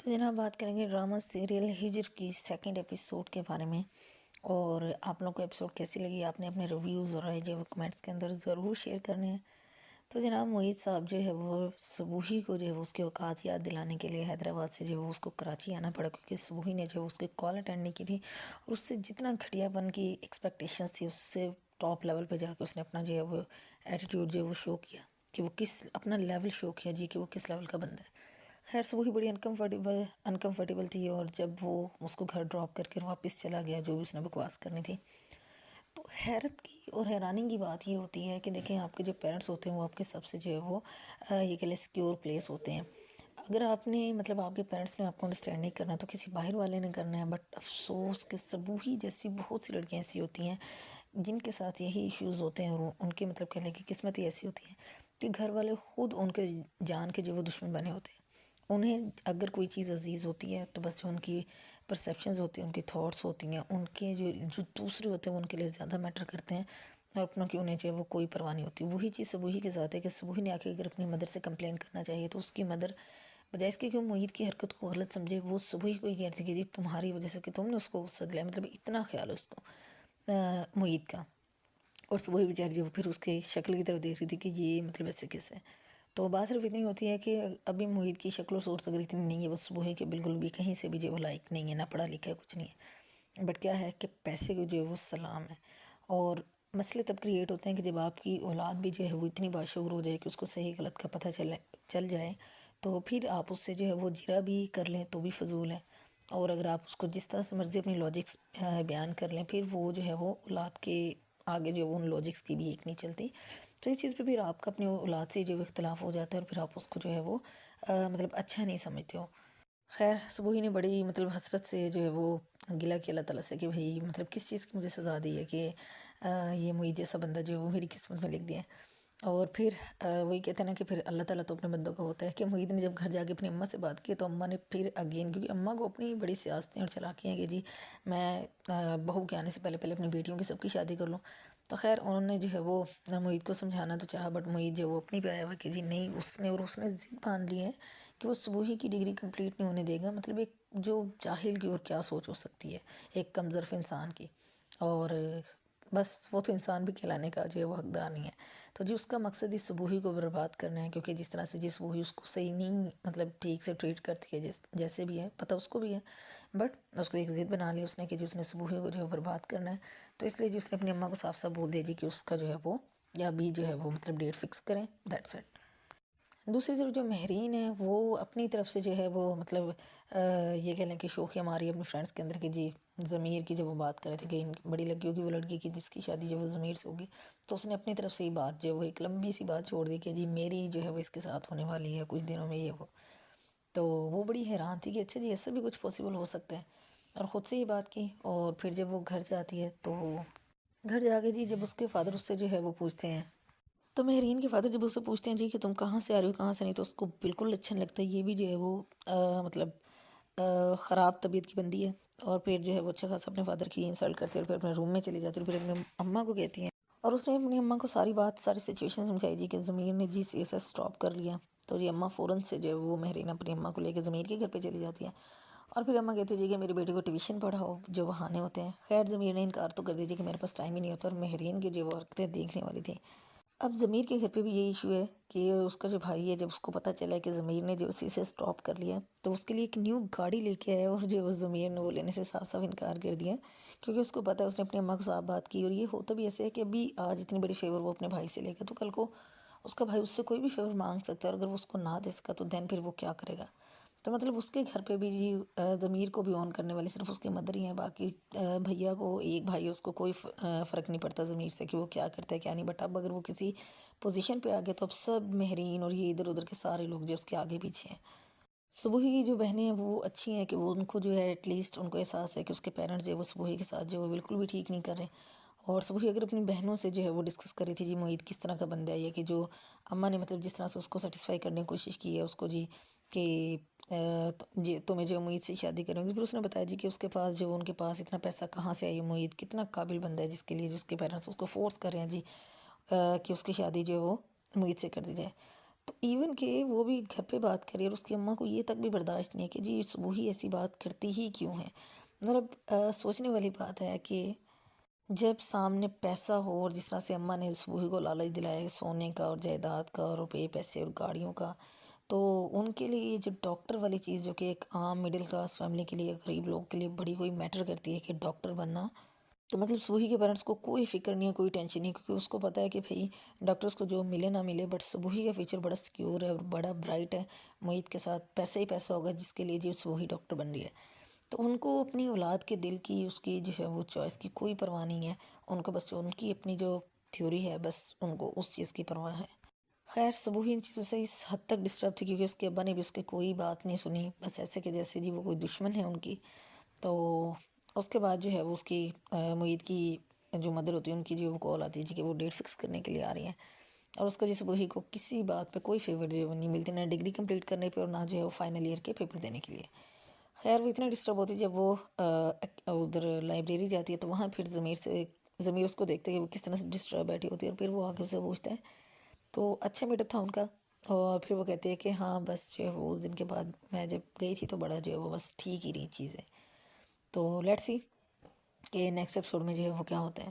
تو جناب بات کریں گے ڈرامہ سیریل ہجر کی سیکنڈ ایپیسوڈ کے بارے میں، اور آپ لوگوں کو ایپیسوڈ کیسی لگی آپ نے اپنے ریویوز اور رائے جو وہ کمنٹس کے اندر ضرور شیئر کرنے ہیں۔ تو جناب معید صاحب جو ہے وہ صبوحی کو جو ہے وہ اس کے اوقات یاد دلانے کے لیے حیدرآباد سے جو ہے وہ اس کو کراچی آنا پڑا، کیونکہ صبوحی نے جو ہے اس کی کال اٹینڈ نہیں کی تھی، اور اس سے جتنا گھٹیا پن کی ایکسپیکٹیشنز تھی اس سے ٹاپ لیول پہ جا کے اس نے اپنا جو ہے وہ ایٹیٹیوڈ جو ہے وہ شو کیا، کہ وہ کس اپنا لیول شو کیا جی کہ وہ کس لیول کا بندہ ہے۔ خیر صبوحی بڑی انکمفرٹیبل تھی، اور جب وہ اس کو گھر ڈراپ کر کے واپس چلا گیا جو بھی اس نے بکواس کرنی تھی، تو حیرت کی اور حیرانی کی بات یہ ہوتی ہے کہ دیکھیں آپ کے جو پیرنٹس ہوتے ہیں وہ آپ کے سب سے جو ہے وہ یہ کہ سیکیور پلیس ہوتے ہیں۔ اگر آپ نے مطلب آپ کے پیرنٹس نے آپ کو انڈرسٹینڈ نہیں کرنا تو کسی باہر والے نے کرنا ہے، بٹ افسوس کہ صبوحی جیسی بہت سی لڑکیاں ایسی ہوتی ہیں جن کے ساتھ یہی ایشوز ہوتے ہیں، اور ان کی مطلب کہہ لیں کہ قسمت ہی ایسی ہوتی ہے کہ گھر والے خود ان کے جان کے جو وہ دشمن بنے ہوتے ہیں۔ انہیں اگر کوئی چیز عزیز ہوتی ہے تو بس جو ان کی پرسیپشنز ہوتی ہیں، ان کی تھاٹس ہوتی ہیں، ان کے جو دوسرے ہوتے ہیں وہ ان کے لیے زیادہ میٹر کرتے ہیں، اور اپنوں کی انہیں جو ہے وہ کوئی پرواہ نہیں ہوتی۔ وہی چیز صبوحی کے ساتھ ہے کہ صبوحی نے آ کے اگر اپنی مدر سے کمپلین کرنا چاہیے تو اس کی مدر بجائے اس کے کہ وہ معید کی حرکت کو غلط سمجھے، وہ صبوحی کو ہی کہتی کہ جی تمہاری وجہ سے کہ تم نے اس کو غصہ دلایا، مطلب اتنا خیال ہے اس کو معید کا۔ اور صبوحی بیچاری جو پھر اس کے شکل کی طرف دیکھ رہی تھی کہ یہ مطلب ایسے کیسے، تو بات صرف اتنی ہوتی ہے کہ ابھی معید کی شکل و صورت اگر اتنی نہیں ہے، وہ صبوحی کے بالکل بھی کہیں سے بھی جو وہ لائق نہیں ہے، نہ پڑھا لکھا ہے کچھ نہیں ہے، بٹ کیا ہے کہ پیسے کو جو ہے وہ سلام ہے۔ اور مسئلے تب کریٹ ہوتے ہیں کہ جب آپ کی اولاد بھی جو ہے وہ اتنی باشعور ہو جائے کہ اس کو صحیح غلط کا پتہ چل جائے، تو پھر آپ اس سے جو ہے وہ جرا بھی کر لیں تو بھی فضول ہے، اور اگر آپ اس کو جس طرح سے مرضی اپنی لاجکس بیان کر لیں، پھر وہ جو ہے وہ اولاد کے آگے جو ہے وہ ان لاجکس کی بھی ایک نہیں چلتی، تو اس چیز پہ پھر آپ کا اپنی اولاد سے جو اختلاف ہو جاتا ہے، اور پھر آپ اس کو جو ہے وہ مطلب اچھا نہیں سمجھتے ہو۔ خیر صبوحی نے بڑی مطلب حسرت سے جو ہے وہ گلہ کیا اللہ تعالیٰ سے کہ بھئی مطلب کس چیز کی مجھے سزا دی ہے کہ یہ معید جیسا بندہ جو ہے وہ میری قسمت میں لکھ دیا ہے۔ اور پھر وہی کہتے ہیں نا کہ پھر اللہ تعالیٰ تو اپنے بندوں کا ہوتا ہے، کہ معید نے جب گھر جا کے اپنی اماں سے بات کی تو اماں نے پھر اگین، کیونکہ اماں کو اپنی بڑی سیاستیں اور چلاکی ہیں کہ جی میں بہو کے آنے سے پہلے اپنی بیٹیوں کی سب کی شادی کر لوں، تو خیر انہوں نے جو ہے وہ معید کو سمجھانا تو چاہا، بٹ معید جو وہ اپنی پہ آیا ہوا کہ جی نہیں، اس نے ضد باندھ لی ہے کہ وہ صبوحی کی ڈگری کمپلیٹ نہیں ہونے دے گا، مطلب ایک جو جاہل کی اور کیا سوچ ہو سکتی ہے ایک کم ظرف انسان کی، اور بس وہ تو انسان بھی کہلانے کا جو ہے وہ حقدار نہیں ہے، تو جی اس کا مقصد اس صبوحی کو برباد کرنا ہے، کیونکہ جس طرح سے جس صبوحی اس کو صحیح نہیں مطلب ٹھیک سے ٹریٹ کرتی ہے، جیسے بھی ہے پتہ اس کو بھی ہے، بٹ اس کو ایک ضد بنا لی اس نے کہ جو اس نے صبوحی کو جو ہے برباد کرنا ہے، تو اس لیے جی اس نے اپنی اماں کو صاف صاف بول دیا جی کہ اس کا جو ہے وہ یا بھی جو ہے وہ مطلب ڈیٹ فکس کریں، دیٹس اٹ۔ دوسری طرف جو مہرین ہے وہ اپنی طرف سے جو ہے وہ مطلب یہ کہہ لیں کہ شوخیاں ماری اپنے فرینڈس کے اندر کہ جی ضمیر کی جب وہ بات کر رہے تھے کہ بڑی لگی ہوگی وہ لڑکی کی جس کی شادی جو وہ ضمیر سے ہوگی، تو اس نے اپنی طرف سے ہی بات جو وہ ایک لمبی سی بات چھوڑ دی کہ جی میری جو ہے وہ اس کے ساتھ ہونے والی ہے کچھ دنوں میں یہ وہ، تو وہ بڑی حیران تھی کہ اچھا جی ایسا بھی کچھ پاسبل ہو سکتا ہے، اور خود سے ہی بات کی، اور پھر جب وہ گھر جاتی ہے تو گھر جا کے جی جب اس کے فادر اس سے جو ہے وہ پوچھتے ہیں، تو مہرین کے فادر جب اس سے پوچھتے ہیں جی کہ تم کہاں سے آ رہی ہو کہاں سے نہیں، تو اس کو بالکل اچھا نہیں لگتا، یہ بھی جو ہے وہ مطلب خراب طبیعت کی بندی ہے، اور پھر جو ہے وہ اچھا خاصا اپنے فادر کی انسلٹ کرتی ہے، اور پھر اپنے روم میں چلی جاتی ہے، اور پھر اپنے اماں کو کہتی ہیں، اور اس نے اپنی اماں کو ساری بات ساری سچویشن سمجھائی جی کہ ضمیر نے جی اسے اسٹاپ کر لیا، تو یہ اماں فوراً سے جو ہے وہ مہرین اپنی اماں کو لے کے ضمیر کے گھر پہ چلی جاتی ہے، اور پھر اماں کہتی ہے جی کہ میری بیٹی کو ٹیوشن پڑھاؤ جو بہانے ہوتے ہیں، خیر ضمیر نے انکار تو کر دیا جی کہ میرے پاس ٹائم ہی نہیں ہوتا، اور مہرین کی جو وہ حرکتیں دیکھنے والی تھی۔ اب ضمیر کے گھر پہ بھی یہی ایشو ہے کہ اس کا جو بھائی ہے جب اس کو پتہ چلا ہے کہ ضمیر نے جو اسی سے اسٹاپ کر لیا تو اس کے لیے ایک نیو گاڑی لے کے آیا، اور جو ضمیر نے وہ لینے سے صاف صاف انکار کر دیا، کیونکہ اس کو پتہ ہے اس نے اپنی اماں کو صاف بات کی، اور یہ ہوتا بھی ایسے ہے کہ ابھی آج اتنی بڑی فیور وہ اپنے بھائی سے لے گا تو کل کو اس کا بھائی اس سے کوئی بھی فیور مانگ سکتا ہے، اور اگر وہ اس کو نہ دے سکا تو دین پھر وہ کیا کرے گا، تو مطلب اس کے گھر پہ بھی جی ضمیر کو بھی آن کرنے والی صرف اس کی مدر ہی ہیں، باقی بھیا کو ایک بھائی اس کو کوئی فرق نہیں پڑتا ضمیر سے کہ وہ کیا کرتا ہے کیا نہیں، بٹ اب اگر وہ کسی پوزیشن پہ آ گیا تو اب سب مہرین اور یہ ادھر ادھر کے سارے لوگ جو اس کے آگے پیچھے ہیں۔ صبوحی کی جو بہنیں ہیں وہ اچھی ہیں کہ وہ ان کو جو ہے ایٹ لیسٹ ان کو احساس ہے کہ اس کے پیرنٹس جو ہے وہ صبوحی کے ساتھ جو ہے وہ بالکل بھی ٹھیک نہیں کر رہے، اور صبوحی اگر اپنی بہنوں سے جو ہے وہ ڈسکس کر رہی تھی جی معید کس طرح کا بندہ ہے، یہ کہ جو اماں نے مطلب جس طرح سے اس کو سیٹسفائی کرنے کی کوشش کی ہے اس کو جی کہ جی تمہیں جو معید سے شادی کریں گی، پھر اس نے بتایا جی کہ اس کے پاس جو ان کے پاس اتنا پیسہ کہاں سے آئی، معید کتنا قابل بندہ ہے جس کے لیے جو اس کے پیرنٹس اس کو فورس کر رہے ہیں جی کہ اس کی شادی جو ہے وہ معید سے کر دی جائے، تو ایون کہ وہ بھی گھر پہ بات کرے اور اس کی اماں کو یہ تک بھی برداشت نہیں ہے کہ جی صبوحی ایسی بات کرتی ہی کیوں ہے. مطلب سوچنے والی بات ہے کہ جب سامنے پیسہ ہو، اور جس طرح سے اماں نے صبوحی کو لالچ دلایا ہے سونے کا اور جائیداد کا اور روپے پیسے اور گاڑیوں کا، تو ان کے لیے یہ جو ڈاکٹر والی چیز جو کہ ایک عام مڈل کلاس فیملی کے لیے، غریب لوگ کے لیے بڑی کوئی میٹر کرتی ہے کہ ڈاکٹر بننا، تو مطلب صبوحی کے پیرنٹس کو کوئی فکر نہیں ہے، کوئی ٹینشن نہیں ہے، کیونکہ اس کو پتہ ہے کہ بھئی ڈاکٹرس کو جو ملے نہ ملے بٹ صبوحی کا فیوچر بڑا سیکیور ہے اور بڑا برائٹ ہے. معید کے ساتھ پیسہ ہی پیسہ ہوگا جس کے لیے جی صبوحی ڈاکٹر بن رہی ہے. تو ان کو اپنی اولاد کے دل کی، اس کی جو ہے وہ چوائس کی کوئی پرواہ نہیں ہے. ان کو بس ان کی اپنی جو تھیوری ہے بس ان کو اس چیز کی پرواہ ہے. خیر صبوحی ان چیزوں سے اس حد تک ڈسٹرب تھی کیونکہ اس کے ابا نے بھی اس کی کوئی بات نہیں سنی، بس ایسے کہ جیسے جی وہ کوئی دشمن ہے ان کی. تو اس کے بعد جو ہے وہ اس کی معید کی جو مدر ہوتی ہے ان کی جو وہ کال آتی ہے جی کہ وہ ڈیٹ فکس کرنے کے لیے آ رہی ہیں، اور اس کو جی صبوحی کو کسی بات پہ کوئی فیور جو ہے وہ نہیں ملتی، نہ ڈگری کمپلیٹ کرنے پہ اور نہ جو ہے وہ فائنل ایئر کے پیپر دینے کے لیے. خیر وہ اتنا ڈسٹرب ہوتی ہے جب وہ ادھر لائبریری جاتی ہے تو وہاں پھر ضمیر اس کو دیکھتے ہے کہ وہ کس طرح سے ڈسٹرب بیٹھی ہوتی ہے، اور پھر وہ آگے اسے پوچھتا ہے. تو اچھا میٹ اپ تھا ان کا، اور پھر وہ کہتے ہیں کہ ہاں بس جو ہے وہ اس دن کے بعد میں جب گئی تھی تو بڑا جو ہے وہ بس ٹھیک ہی رہی چیزیں. تو لیٹس سی کہ نیکسٹ ایپیسوڈ میں جو ہے وہ کیا ہوتا ہے.